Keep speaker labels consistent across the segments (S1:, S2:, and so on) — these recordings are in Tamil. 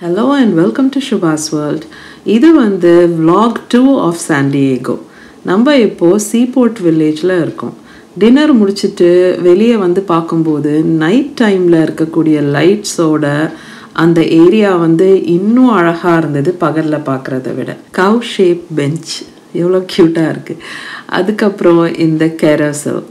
S1: Hello and welcome to Shubha's World. இது வந்து vlog 2 of San Diego. நம்ம இப்போ Seaport Villageல இருக்கோம். டின்னர் முடிச்சிட்டு வெளியே வந்து பார்க்கும்போது நைட் டைம்ல இருக்கக்கூடிய லைட்ஸோட அந்த ஏரியா வந்து இன்னும் அழகா இருந்தது பகல்ல பார்க்கறத விட. கவ் ஷேப் பெஞ்ச் எவ்வளோ க்யூட்டாக இருக்குது. அதுக்கப்புறம் இந்த கேரசல்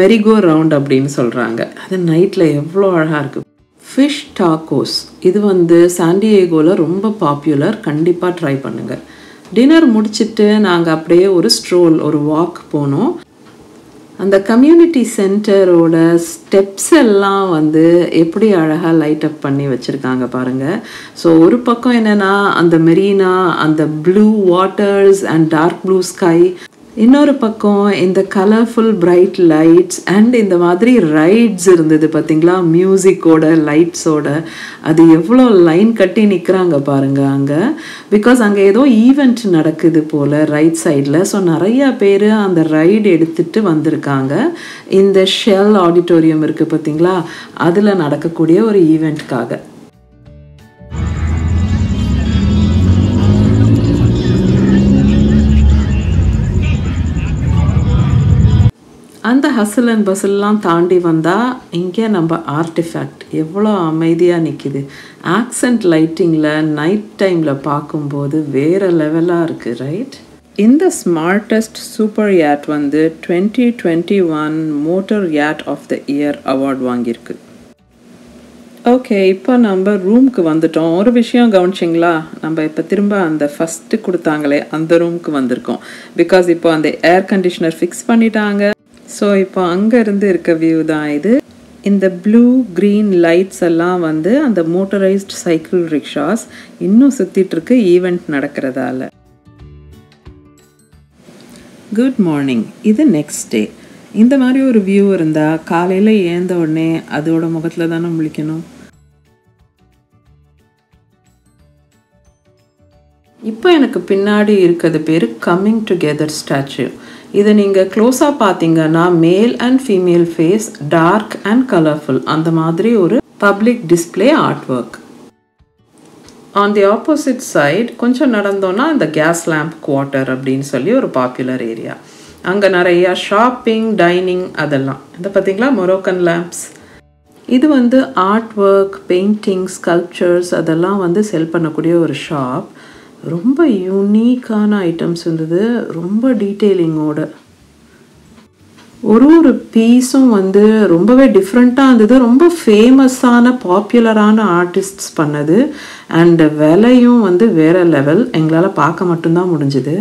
S1: மெரிகோ ரவுண்ட் அப்படின்னு சொல்கிறாங்க. அது நைட்டில் எவ்வளோ அழகாக இருக்குது. ஃபிஷ் டாக்கோஸ் இது வந்து சாண்டியேகோவில் ரொம்ப பாப்புலர். கண்டிப்பாக ட்ரை பண்ணுங்கள். டின்னர் முடிச்சுட்டு நாங்கள் அப்படியே ஒரு ஸ்ட்ரோல் ஒரு வாக் போனோம். அந்த கம்யூனிட்டி சென்டரோட ஸ்டெப்ஸ் எல்லாம் வந்து எப்படி அழகாக லைட் அப் பண்ணி வச்சுருக்காங்க பாருங்கள். ஸோ ஒரு பக்கம் என்னென்னா அந்த மெரினா, அந்த blue waters and dark blue sky, இன்னொரு பக்கம் இந்த கலர்ஃபுல் பிரைட் லைட்ஸ் அண்ட் இந்த மாதிரி ரைட்ஸ் இருந்தது பார்த்தீங்களா, மியூசிக்கோட லைட்ஸோட. அது எவ்வளோ லைன் கட்டி நிற்கிறாங்க பாருங்கள் அங்கே. பிகாஸ் அங்கே ஏதோ ஈவெண்ட் நடக்குது போல் ரைட் சைடில். ஸோ நிறையா பேர் அந்த ரைடு எடுத்துகிட்டு வந்திருக்காங்க. இந்த ஷெல் ஆடிட்டோரியம் இருக்குது பார்த்தீங்களா, அதில் நடக்கக்கூடிய ஒரு ஈவெண்ட்காக. அந்த ஹசில் அண்ட் பஸ்ஸெல்லாம் தாண்டி வந்தால் இங்கே நம்ம ஆர்டிஃபேக்ட் எவ்வளோ அமைதியாக நிற்கிது. ஆக்சென்ட் லைட்டிங்கில் நைட் டைமில் பார்க்கும்போது வேறு லெவலாக இருக்குது, ரைட்? இந்த ஸ்மார்ட்டஸ்ட் சூப்பர் யாட் வந்து 2021 motor yacht of the year award வாங்கியிருக்கு. ஓகே, இப்போ நம்ம ரூமுக்கு வந்துட்டோம். ஒரு விஷயம் கவனிச்சிங்களா, நம்ம இப்போ திரும்ப அந்த ஃபஸ்ட்டு கொடுத்தாங்களே அந்த ரூமுக்கு வந்திருக்கோம். பிகாஸ் இப்போ அந்த ஏர் கண்டிஷனர் ஃபிக்ஸ் பண்ணிட்டாங்க. ஸோ இப்போ அங்கேருந்து இருக்க வியூ தான் இது. இந்த ப்ளூ க்ரீன் லைட்ஸ் எல்லாம் வந்து அந்த மோட்டரைஸ்ட் சைக்கிள் ரிக்ஷாஸ் இன்னும் சுற்றிட்டுருக்கு ஈவெண்ட் நடக்கிறதால. Good morning. இது நெக்ஸ்ட் டே. இந்த மாதிரி ஒரு வியூ இருந்தால் காலையில் ஏந்த உடனே அதோட முகத்தில் தானே முழிக்கணும். இப்போ எனக்கு பின்னாடி இருக்கிறது பேர் கம்மிங் டுகெதர் ஸ்டாச்சு. இதை நீங்கள் க்ளோஸாக பார்த்தீங்கன்னா male and female face dark and colourful அந்த மாதிரி ஒரு public display art work. On the opposite side கொஞ்சம் நடந்தோன்னா இந்த கேஸ் லேம்ப் குவார்ட்டர் அப்படின்னு சொல்லி ஒரு பாப்புலர் ஏரியா. அங்கே நிறையா ஷாப்பிங், டைனிங் அதெல்லாம். இதை பார்த்தீங்களா மொரோக்கன் லேம்ப்ஸ். இது வந்து ஆர்ட் ஒர்க், பெயிண்டிங், ஸ்கல்ப்சர்ஸ் அதெல்லாம் வந்து செல் பண்ணக்கூடிய ஒரு ஷாப். ரொம்ப யூனிக்கான ஐட்டம்ஸ் இருந்தது, ரொம்ப டீட்டெயிலிங்கோட. ஒரு பீஸும் வந்து ரொம்பவே டிஃப்ரெண்ட்டாக இருந்தது. ரொம்ப ஃபேமஸான பாப்புலரான ஆர்டிஸ்ட்ஸ் பண்ணது. அண்ட் விலையும் வந்து வேறு லெவல். எங்களால் பார்க்க மட்டும்தான் முடிஞ்சுது.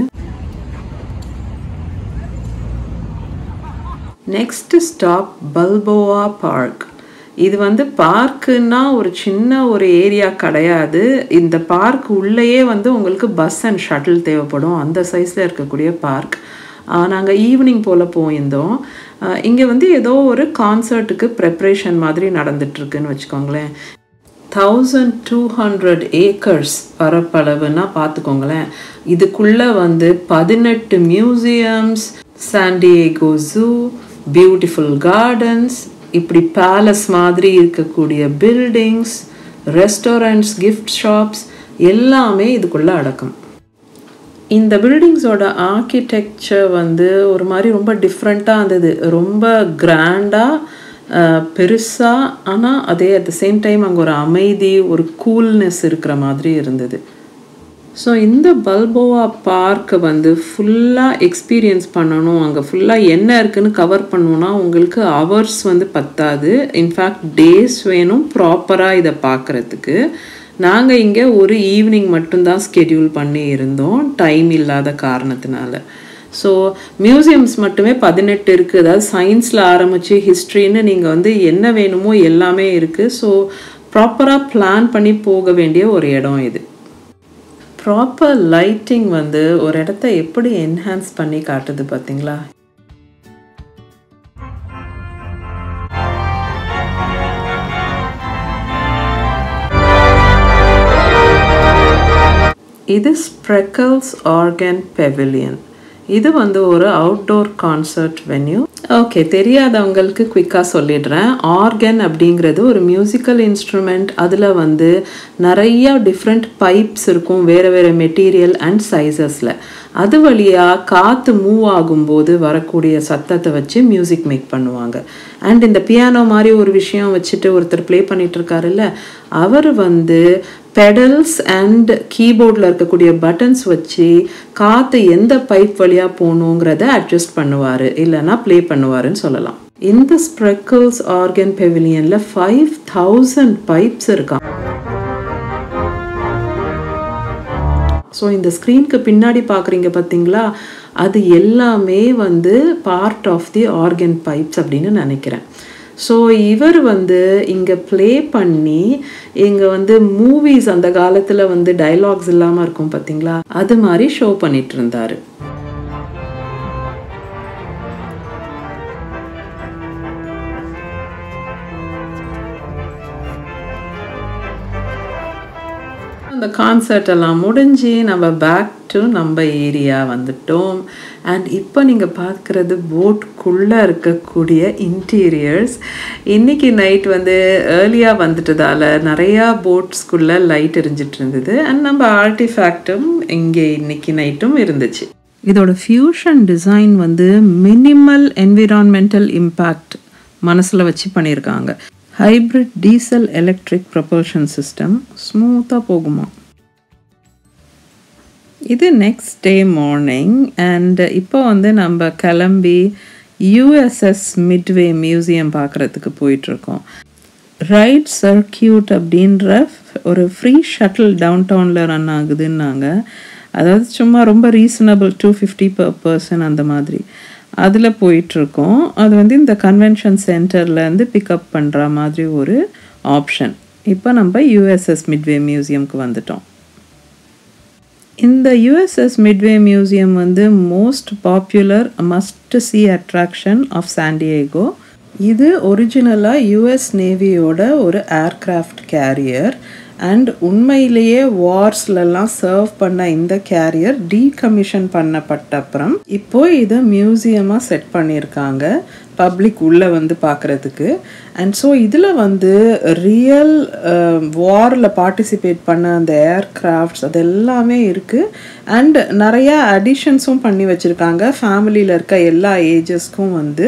S1: Next stop Balboa park. இது வந்து பார்க்குன்னா ஒரு சின்ன ஒரு ஏரியா கிடையாது. இந்த பார்க் உள்ளேயே வந்து உங்களுக்கு பஸ் அண்ட் ஷட்டில் தேவைப்படும். அந்த சைஸில் இருக்கக்கூடிய பார்க். நாங்கள் ஈவினிங் போல் போயிருந்தோம். இங்கே வந்து ஏதோ ஒரு கான்சர்ட்டுக்கு ப்ரெப்ரேஷன் மாதிரி நடந்துட்டுருக்குன்னு வச்சுக்கோங்களேன். 1200 ஏக்கர்ஸ் பரப்பளவுன்னா பார்த்துக்கோங்களேன். இதுக்குள்ளே வந்து 18 museums, San Diego zoo, beautiful gardens, இப்படி பேலஸ் மாதிரி இருக்கக்கூடிய பில்டிங்ஸ், ரெஸ்டாரண்ட்ஸ், கிஃப்ட் ஷாப்ஸ் எல்லாமே இதுக்குள்ளே அடக்கம். இந்த பில்டிங்ஸோட ஆர்கிடெக்சர் வந்து ஒரு மாதிரி ரொம்ப டிஃப்ரெண்ட்டாக இருந்தது. ரொம்ப கிராண்டாக, பெருசாக, ஆனால் அதே அட் த சேம் டைம் அங்கே ஒரு அமைதி, ஒரு கூல்னஸ் இருக்கிற மாதிரி இருந்தது. ஸோ இந்த பல்போவா பார்க்கை வந்து ஃபுல்லாக எக்ஸ்பீரியன்ஸ் பண்ணணும், அங்கே ஃபுல்லாக என்ன இருக்குதுன்னு கவர் பண்ணணுன்னா உங்களுக்கு ஹவர்ஸ் வந்து பத்தாது. இன்ஃபேக்ட் டேஸ் வேணும் ப்ராப்பராக இதை பார்க்குறதுக்கு. நாங்கள் இங்கே ஒரு ஈவினிங் மட்டும்தான் ஸ்கெடியூல் பண்ணி இருந்தோம், டைம் இல்லாத காரணத்தினால. ஸோ மியூசியம்ஸ் மட்டுமே 18 இருக்குது. அதாவது சயின்ஸில் ஆரம்பித்து ஹிஸ்ட்ரின்னு நீங்கள் வந்து என்ன வேணுமோ எல்லாமே இருக்குது. ஸோ ப்ராப்பராக பிளான் பண்ணி போக வேண்டிய ஒரு இடம் இது. ப்ராப்பர் லைட்டிங் வந்து ஒரு இடத்த எப்படி என்ஹான்ஸ் பண்ணி காட்டுது பார்த்தீங்களா. இது ஸ்ப்ரெக்கல்ஸ் ஆர்கன் பெவிலியன். இது வந்து ஒரு அவுட்டோர் கான்சர்ட் வென்யூ. ஓகே, தெரியாதவங்களுக்கு குயிக்காக சொல்லிடுறேன். ஆர்கன் அப்படிங்கிறது ஒரு மியூசிக்கல் இன்ஸ்ட்ருமெண்ட். அதில் வந்து நிறைய டிஃப்ரெண்ட் பைப்ஸ் இருக்கும், வேறு வேறு மெட்டீரியல் அண்ட் சைஸஸில். அது வழியாக காற்று மூவ் ஆகும்போது வரக்கூடிய சத்தத்தை வச்சு மியூசிக் மேக் பண்ணுவாங்க. அண்ட் இந்த பியானோ மாதிரி ஒரு விஷயம் வச்சுட்டு ஒருத்தர் ப்ளே பண்ணிட்டு இருக்காருல்ல, அவர் வந்து பெடல்ஸ் அண்ட் கீபோர்டில் இருக்கக்கூடிய பட்டன்ஸ் வச்சு காற்று எந்த பைப் வழியாக போகணுங்கிறத அட்ஜஸ்ட் பண்ணுவார், இல்லைன்னா ப்ளே பண்ணுவாருன்னு சொல்லலாம். இந்த ஸ்ப்ரெக்கிள்ஸ் ஆர்கன் பெவிலியனில் 5000 பைப்ஸ் இருக்கான். ஸோ இந்த ஸ்க்ரீனுக்கு பின்னாடி பார்க்குறீங்க பார்த்தீங்களா, அது எல்லாமே வந்து part of the organ pipes அப்படின்னு நினைக்கிறேன். ஸோ இவர் வந்து இங்கே ப்ளே பண்ணி இங்கே வந்து மூவிஸ் அந்த காலத்தில் வந்து டைலாக்ஸ் இல்லாமல் இருக்கும் பார்த்தீங்களா, அது மாதிரி ஷோ பண்ணிட்டு இருந்தார். அந்த கான்சர்ட் எல்லாம் முடிஞ்சு நம்ம பேக் டு நம்ம ஏரியா வந்துட்டோம். அண்ட் இப்போ நீங்கள் பார்க்குறது போட்டுக்குள்ளே இருக்கக்கூடிய இன்டீரியர்ஸ். இன்றைக்கி நைட் வந்து ஏர்லியாக வந்துட்டதால் நிறையா போட்ஸ்குள்ளே லைட் எரிஞ்சிட்டு இருந்தது. அண்ட் நம்ம ஆர்டிஃபேக்டும் இங்கே இன்றைக்கி நைட்டும் இருந்துச்சு. இதோட ஃபியூஷன் டிசைன் வந்து மினிமல் என்விரான்மெண்டல் இம்பேக்ட் மனசில் வச்சு பண்ணியிருக்காங்க. Hybrid diesel electric propulsion system ஸ்மூத்தாக போகுமா. இது நெக்ஸ்ட் டே மார்னிங். அண்ட் இப்போ வந்து நம்ம கிளம்பி யூஎஸ்எஸ் மிட்வே மியூசியம் பார்க்குறதுக்கு போயிட்டுருக்கோம். ரைட் சர்க்கியூட் அப்படின்ற ஒரு ஃப்ரீ ஷட்டில் டவுன் டவுனில் ரன் ஆகுதுன்னாங்க. அதாவது சும்மா ரொம்ப ரீசனபிள், 250 per person அந்த மாதிரி. அதில் போயிட்டுருக்கோம். அது வந்து இந்த கன்வென்ஷன் சென்டர்லேருந்து பிக்கப் பண்ணுற மாதிரி ஒரு ஆப்ஷன். இப்போ நம்ம யூஎஸ்எஸ் மிட்வே மியூசியம்க்கு வந்துட்டோம். இந்த யூஎஸ்எஸ் மிட்வே மியூசியம் வந்து most popular must see attraction of San Diego. இது ஒரிஜினலாக யூஎஸ் நேவியோட ஒரு ஏர்க்ராஃப்ட் கேரியர். அண்ட் உண்மையிலேயே வார்ஸ்லலாம் சர்வ் பண்ண இந்த கேரியர் டீகமிஷன் பண்ணப்பட்ட அப்புறம் இப்போ இதை மியூசியமாக செட் பண்ணியிருக்காங்க பப்ளிக் உள்ளே வந்து பார்க்குறதுக்கு. அண்ட் ஸோ இதில் வந்து ரியல் வாரில் பார்ட்டிசிபேட் பண்ண அந்த ஏர்க்ராஃப்ட்ஸ் அது எல்லாமே இருக்குது. அண்ட் நிறையா அடிஷன்ஸும் பண்ணி வச்சுருக்காங்க. ஃபேமிலியில் இருக்க எல்லா ஏஜஸ்க்கும் வந்து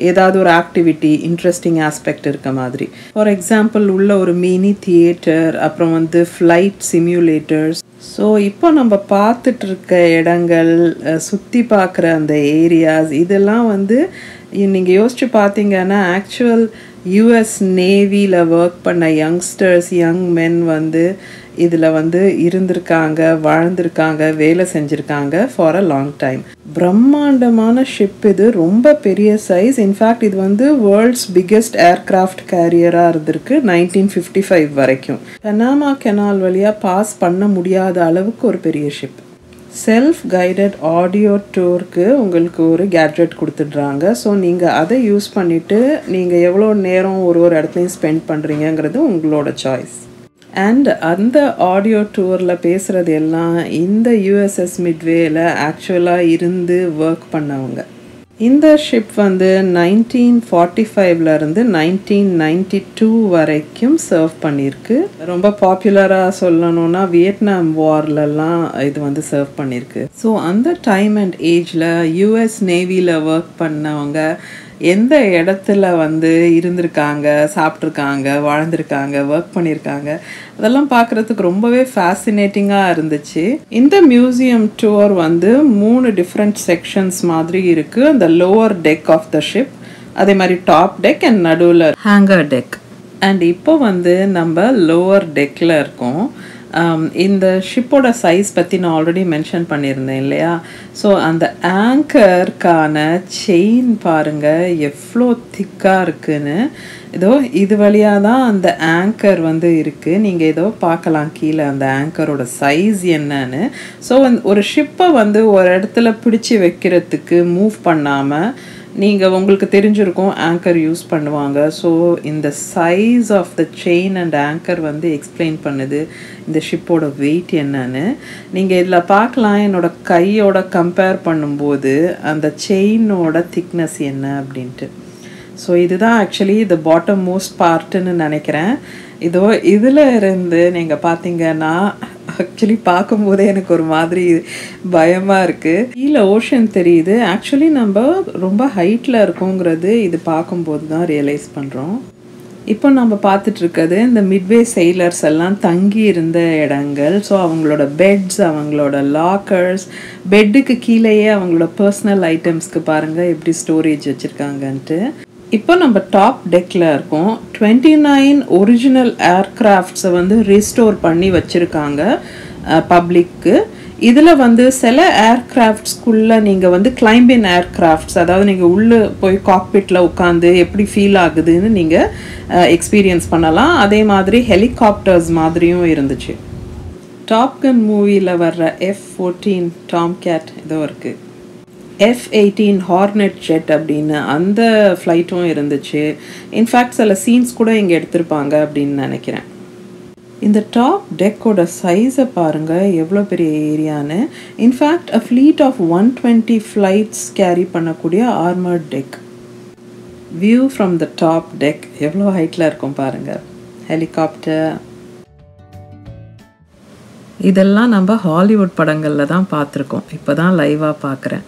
S1: ஏதாவது ஒரு ஆக்டிவிட்டி, இன்ட்ரெஸ்டிங் ஆஸ்பெக்ட் இருக்க மாதிரி. ஃபார் எக்ஸாம்பிள் உள்ள ஒரு மினி தியேட்டர், அப்புறம் வந்து ஃப்ளைட் சிம்யூலேட்டர்ஸ். ஸோ இப்போ நம்ம பார்த்துட்டு இருக்க இடங்கள், சுற்றி பார்க்குற அந்த ஏரியாஸ், இதெல்லாம் வந்து நீங்கள் யோசிச்சு பார்த்தீங்கன்னா ஆக்சுவல் யூஎஸ் நேவியில் ஒர்க் பண்ண யங்ஸ்டர்ஸ், யங் மென் வந்து இதில் வந்து இருந்திருக்காங்க, வாழ்ந்திருக்காங்க, வேலை செஞ்சுருக்காங்க ஃபார் அ லாங் டைம். பிரம்மாண்டமான ஷிப் இது, ரொம்ப பெரிய சைஸ். இன்ஃபேக்ட் இது வந்து வேர்ல்ட்ஸ் பிக்கெஸ்ட் ஏர்க்ராஃப்ட் கேரியராக இருந்திருக்கு 1955 வரைக்கும். பனாமா கெனால் வழியாக பாஸ் பண்ண முடியாத அளவுக்கு ஒரு பெரிய ஷிப். செல்ஃப் கைடட் ஆடியோ டூருக்கு உங்களுக்கு ஒரு கேட்ஜெட் கொடுத்துட்றாங்க. ஸோ நீங்கள் அதை யூஸ் பண்ணிவிட்டு நீங்கள் எவ்வளோ நேரம் ஒரு இடத்துலையும் ஸ்பெண்ட் பண்ணுறீங்கிறது உங்களோட சாய்ஸ். அண்ட் அந்த ஆடியோ டூரில் பேசுகிறது எல்லாம் இந்த யூஎஸ்எஸ் மிட்வேல ஆக்சுவலாக இருந்து ஒர்க் பண்ணவங்க. இந்த ஷிப் வந்து 1945 1992 வரைக்கும் சர்வ் பண்ணியிருக்கு. ரொம்ப பாப்புலராக சொல்லணும்னா வியட்நாம் வார்லலாம் இது வந்து சர்வ் பண்ணியிருக்கு. ஸோ அந்த டைம் அண்ட் ஏஜில் யூஎஸ் நேவியில் ஒர்க் பண்ணவங்க எந்த இடத்துல வந்து இருந்திருக்காங்க, சாப்பிட்ருக்காங்க, வாழ்ந்திருக்காங்க, ஒர்க் பண்ணியிருக்காங்க, அதெல்லாம் பார்க்குறதுக்கு ரொம்பவே ஃபேசினேட்டிங்காக இருந்துச்சு. இந்த மியூசியம் டூர் வந்து 3 டிஃப்ரெண்ட் செக்ஷன்ஸ் மாதிரி இருக்குது. அந்த lower deck of the ship, அதே மாதிரி டாப் டெக் அண்ட் நடுவில் ஹேங்கர் டெக். அண்ட் இப்போ வந்து நம்ம லோவர் டெக்கில் இருக்கோம். இந்த ஷிப்போட சைஸ் பற்றி நான் ஆல்ரெடி மென்ஷன் பண்ணியிருந்தேன் இல்லையா. ஸோ அந்த ஆங்கருக்கான செயின் பாருங்கள் எவ்வளோ திக்காக இருக்குன்னு. இதோ இது வழியாக தான் அந்த ஆங்கர் வந்து இருக்குது. நீங்கள் ஏதோ பார்க்கலாம் கீழே அந்த ஆங்கரோட சைஸ் என்னன்னு. ஸோ ஒரு ஷிப்பை வந்து ஒரு இடத்துல பிடிச்சி வைக்கிறதுக்கு மூவ் பண்ணாமல் நீங்கள் உங்களுக்கு தெரிஞ்சிருக்கும் ஆங்கர் யூஸ் பண்ணுவாங்க. ஸோ இந்த size of the chain and anchor வந்து எக்ஸ்பிளைன் பண்ணுது இந்த ஷிப்போட வெயிட் என்னன்னு. நீங்கள் இதில் பார்க்கலாம், என்னோடய கையோட கம்பேர் பண்ணும்போது அந்த செயினோட திக்னஸ் என்ன அப்படின்ட்டு. ஸோ இதுதான் ஆக்சுவலி த பாட்டம் மோஸ்ட் பார்ட்டுன்னு நினைக்கிறேன். இதில் இருந்து நீங்கள் பார்த்தீங்கன்னா ஆக்சுவலி பார்க்கும்போதே எனக்கு ஒரு மாதிரி பயமாக இருக்குது. கீழே ஓஷன் தெரியுது. ஆக்சுவலி நம்ம ரொம்ப ஹைட்டில் இருக்கோங்கிறது இது பார்க்கும்போது தான் ரியலைஸ் பண்ணுறோம். இப்போ நம்ம பார்த்துட்ருக்கிறது இந்த மிட்வே செயிலர்ஸ் எல்லாம் தங்கி இருந்த இடங்கள். ஸோ அவங்களோட பெட்ஸ், அவங்களோட லாக்கர்ஸ், பெட்டுக்கு கீழேயே அவங்களோட பர்சனல் ஐட்டம்ஸ்க்கு பாருங்கள் எப்படி ஸ்டோரேஜ் வச்சுருக்காங்கன்ட்டு. இப்போ நம்ம டாப் டெக்கில் இருக்கோம். 29 ஒரிஜினல் ஏர்க்ராஃப்ட்ஸை வந்து ரீஸ்டோர் பண்ணி வச்சுருக்காங்க பப்ளிக்கு. இதில் வந்து சில ஏர்க்ராஃப்ட்ஸ்குள்ளே நீங்கள் வந்து கிளைம்பின் ஏர்க்ராஃப்ட்ஸ், அதாவது நீங்கள் உள்ளே போய் காக்பிட்டில் உட்காந்து எப்படி ஃபீல் ஆகுதுன்னு நீங்கள் எக்ஸ்பீரியன்ஸ் பண்ணலாம். அதே மாதிரி ஹெலிகாப்டர்ஸ் மாதிரியும் இருந்துச்சு. டாப் கன் மூவியில் வர்ற F-14 டாம் கேட் இதோ இருக்குது. F-18 ஹார்னெட் ஜெட் அப்படின்னு அந்த ஃப்ளைட்டும் இருந்துச்சு. இன்ஃபேக்ட் சில சீன்ஸ் கூட இங்கே எடுத்திருப்பாங்க அப்படின்னு நினைக்கிறேன். இந்த டாப் டெக்கோட சைஸை பாருங்கள் எவ்வளோ பெரிய ஏரியான்னு. In fact a fleet of 120 flights carry பண்ணக்கூடிய armoured deck. View from the top deck எவ்வளோ ஹைட்டில் இருக்கும் பாருங்கள். ஹெலிகாப்டர் இதெல்லாம் நம்ம ஹாலிவுட் படங்களில் தான் பார்த்துருக்கோம். இப்போ தான் லைவாக பார்க்குறேன்.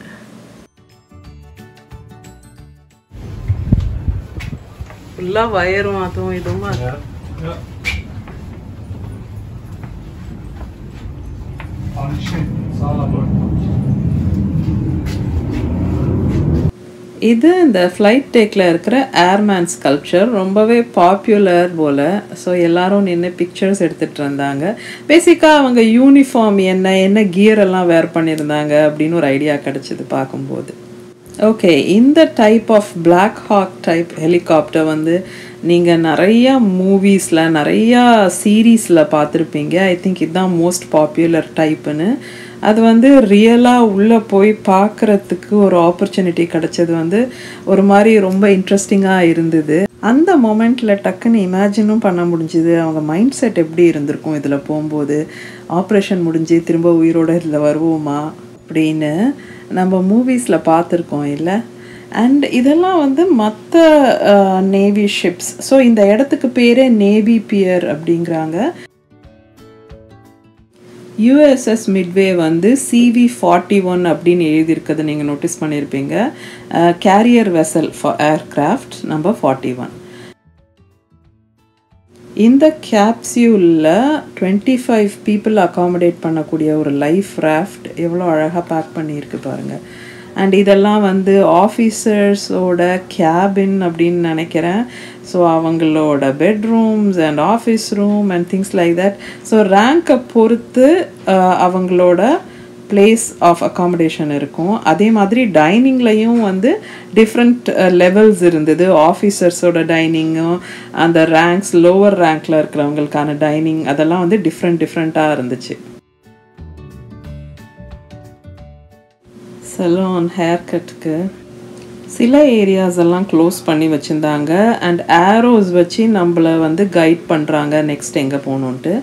S1: ஃபுல்லாக வயரும் அதுவும் இதுவும் இது இந்த ஃப்ளைட் டேக்கில் இருக்கிற ஏர்மேன் ஸ்கல்ப்சர். ரொம்பவே பாப்புலர் போல். ஸோ எல்லோரும் நின்று பிக்சர்ஸ் எடுத்துகிட்டு இருந்தாங்க. பேசிக்காக அவங்க யூனிஃபார்ம் என்ன கியர் எல்லாம் வேர் பண்ணியிருந்தாங்க அப்படின்னு ஒரு ஐடியா கிடச்சிது பார்க்கும்போது. ஓகே, இந்த type of black hawk type helicopter வந்து நீங்கள் நிறையா மூவிஸில் நிறையா சீரீஸில் பார்த்துருப்பீங்க. ஐ திங்க் இதுதான் மோஸ்ட் பாப்புலர் டைப்புன்னு. அது வந்து ரியலாக உள்ளே போய் பார்க்குறதுக்கு ஒரு ஆப்பர்ச்சுனிட்டி கிடச்சது வந்து ஒரு மாதிரி ரொம்ப இன்ட்ரெஸ்டிங்காக இருந்தது. அந்த மொமெண்ட்டில் டக்குன்னு இமேஜினும் பண்ண முடிஞ்சுது அவங்க மைண்ட் செட் எப்படி இருந்திருக்கும் இதில் போகும்போது. ஆப்ரேஷன் முடிஞ்சு திரும்ப உயிரோடு இதில் வருவோமா அப்படின்னு நம்ம மூவிஸில் பார்த்துருக்கோம் இல்லை. அண்ட் இதெல்லாம் வந்து மற்ற நேவி ஷிப்ஸ். ஸோ இந்த இடத்துக்கு பேரே நேவி பியர் அப்படிங்கிறாங்க. USS மிட்வே வந்து CV-41 அப்படின்னு எழுதியிருக்கிறது நீங்கள் நோட்டீஸ் பண்ணியிருப்பீங்க. Carrier vessel for aircraft number 41. இந்த கேப்சியூலில் 25 பீப்புள் அகாமடேட் பண்ணக்கூடிய ஒரு லைஃப் ராஃப்ட் எவ்வளோ அழகாக பேக் பண்ணியிருக்கு பாருங்கள். அண்ட் இதெல்லாம் வந்து ஆஃபீஸர்ஸோட கேபின் அப்படின்னு நினைக்கிறேன். ஸோ அவங்களோட bedrooms and office room and things like that. So ரேங்கை பொறுத்து அவங்களோட பிளேஸ் ஆஃப் அகாமடேஷன் இருக்கும். அதே மாதிரி டைனிங்லையும் வந்து டிஃப்ரெண்ட் லெவல்ஸ் இருந்தது. ஆஃபீஸர்ஸோட டைனிங்கும் அந்த ரேங்க்ஸ் லோவர் ரேங்க்கில் இருக்கிறவங்களுக்கான டைனிங் அதெல்லாம் வந்து டிஃப்ரெண்ட்டாக இருந்துச்சு. சலூன் ஹேர் கட்டுக்கு சில ஏரியாஸ் எல்லாம் க்ளோஸ் பண்ணி வச்சுருந்தாங்க. அண்ட் ஆரோஸ் வச்சு நம்மளை வந்து கைட் பண்ணுறாங்க நெக்ஸ்ட் எங்கே போகணுன்ட்டு.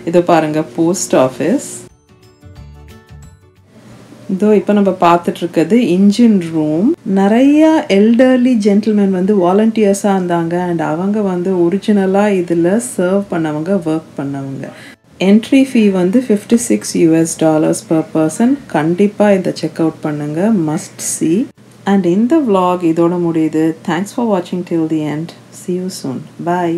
S1: இதை பாருங்கள், போஸ்ட் ஆஃபீஸ். இதோ இப்போ நம்ம பார்த்துட்ருக்கிறது இன்ஜின் ரூம். நிறையா எல்டர்லி ஜென்டில்மேன் வந்து வாலண்டியர்ஸாக இருந்தாங்க. அண்ட் அவங்க வந்து ஒரிஜினலாக இதில் சர்வ் பண்ணவங்க, ஒர்க் பண்ணவங்க. என்ட்ரி ஃபீ வந்து $56 per person. கண்டிப்பாக இதை செக் அவுட் பண்ணுங்கள், மஸ்ட் சி. அண்ட் இந்த vlog இதோட முடியுது. தேங்க்ஸ் ஃபார் வாட்சிங் till the end. See you soon. Bye.